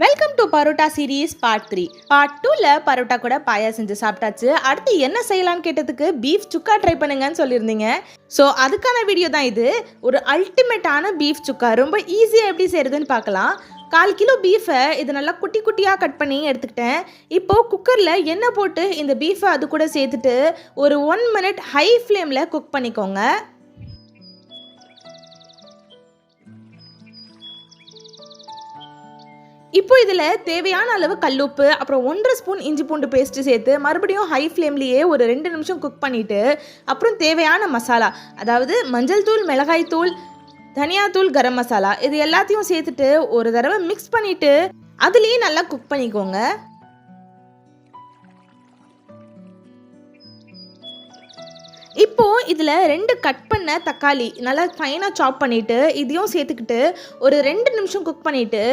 Welcome to parotta series part 3. Part 2ல பரோட்டா கூட பாயா செஞ்சு சாப்பிட்டாச்சு. அடுத்து என்ன செய்யலான்னு கேட்டதுக்கு பீஃப் சுக்கா ட்ரை பண்ணுங்கன்னு சொல்லியிருந்தீங்க. ஸோ அதுக்கான வீடியோ தான் இது. ஒரு அல்டிமேட்டான பீஃப் சுக்கா ரொம்ப ஈஸியாக எப்படி செய்கிறதுன்னு பார்க்கலாம். 1/4 கிலோ பீஃபை இது நல்லா குட்டி குட்டியாக கட் பண்ணி எடுத்துக்கிட்டேன். இப்போது குக்கரில் எண்ணெய் போட்டு இந்த பீஃபை அது கூட சேர்த்துட்டு ஒரு 1 மினிட் ஹை ஃப்ளேமில் குக் பண்ணிக்கோங்க. இப்போ இதில் தேவையான அளவு கல்லுப்பு, அப்புறம் 1.5 ஸ்பூன் இஞ்சி பூண்டு பேஸ்ட்டு சேர்த்து மறுபடியும் ஹை ஃப்ளேம்லேயே ஒரு 2 நிமிஷம் குக் பண்ணிவிட்டு, அப்புறம் தேவையான மசாலா, அதாவது மஞ்சள் தூள், மிளகாய் தூள், தனியாத்தூள், கரம் மசாலா இது எல்லாத்தையும் சேர்த்துட்டு ஒரு தடவை மிக்ஸ் பண்ணிவிட்டு அதுலேயே நல்லா குக் பண்ணிக்கோங்க. இப்போது இதில் 2 கட் பண்ண தக்காளி நல்லா ஃபைனாக சாப் பண்ணிவிட்டு இதையும் சேர்த்துக்கிட்டு ஒரு 2 நிமிஷம் குக் பண்ணிவிட்டு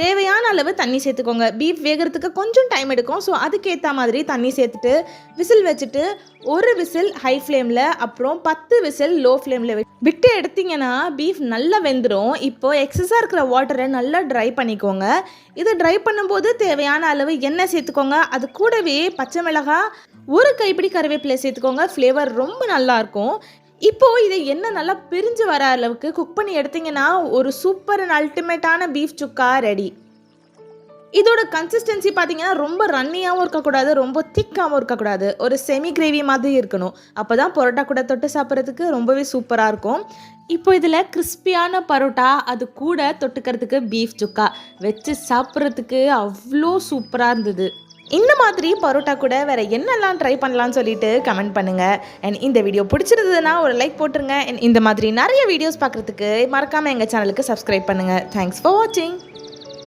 தேவையான அளவு தண்ணி சேர்த்துக்கோங்க. பீஃப் வேகிறதுக்கு கொஞ்சம் டைம் எடுக்கும். ஸோ அதுக்கேற்ற மாதிரி தண்ணி சேர்த்துட்டு விசில் வச்சுட்டு ஒரு விசில் ஹை ஃப்ளேமில், அப்புறம் 10 விசில் லோ ஃப்ளேமில் விட்டு எடுத்திங்கன்னா பீஃப் நல்லா வெந்துடும். இப்போது எக்ஸஸாக இருக்கிற வாட்டரை நல்லா ட்ரை பண்ணிக்கோங்க. இதை ட்ரை பண்ணும்போது தேவையான அளவு எண்ணெய் சேர்த்துக்கோங்க. அது கூடவே பச்சை மிளகாய், ஒரு கைப்பிடி கருவேப்பிலை சேர்த்துக்கோங்க. ஃப்ளேவர் ரொம்ப நல்லாயிருக்கும். இப்போது இதை எண்ணெய் நல்லா பிரிஞ்சு வர அளவுக்கு குக் பண்ணி எடுத்திங்கன்னா ஒரு சூப்பர் அண்ட் அல்டிமேட்டான பீஃப் சுக்கா ரெடி. இதோட கன்சிஸ்டன்சி பார்த்தீங்கன்னா ரொம்ப ரன்னியாகவும் இருக்கக்கூடாது, ரொம்ப திக்காகவும் இருக்கக்கூடாது, ஒரு செமி கிரேவி மாதிரி இருக்கணும். அப்போ தான் பரோட்டா கூட தொட்டு சாப்பிட்றதுக்கு ரொம்பவே சூப்பராக இருக்கும். இப்போ இதில் கிறிஸ்பியான பரோட்டா, அது கூட தொட்டுக்கிறதுக்கு பீஃப் சுக்கா வச்சு சாப்பிட்றதுக்கு அவ்வளோ சூப்பராக இருந்தது. இந்த மாதிரி பரோட்டா கூட வேறு என்னெல்லாம் ட்ரை பண்ணலான்னு சொல்லிட்டு கமெண்ட் பண்ணுங்கள். அண்ட் இந்த வீடியோ பிடிச்சிருந்ததுன்னா ஒரு லைக் போட்டுருங்க. அண்ட் இந்த மாதிரி நிறைய வீடியோஸ் பார்க்குறதுக்கு மறக்காமல் எங்கள் சேனலுக்கு சப்ஸ்கிரைப் பண்ணுங்கள். தேங்க்ஸ் ஃபார் வாட்சிங்.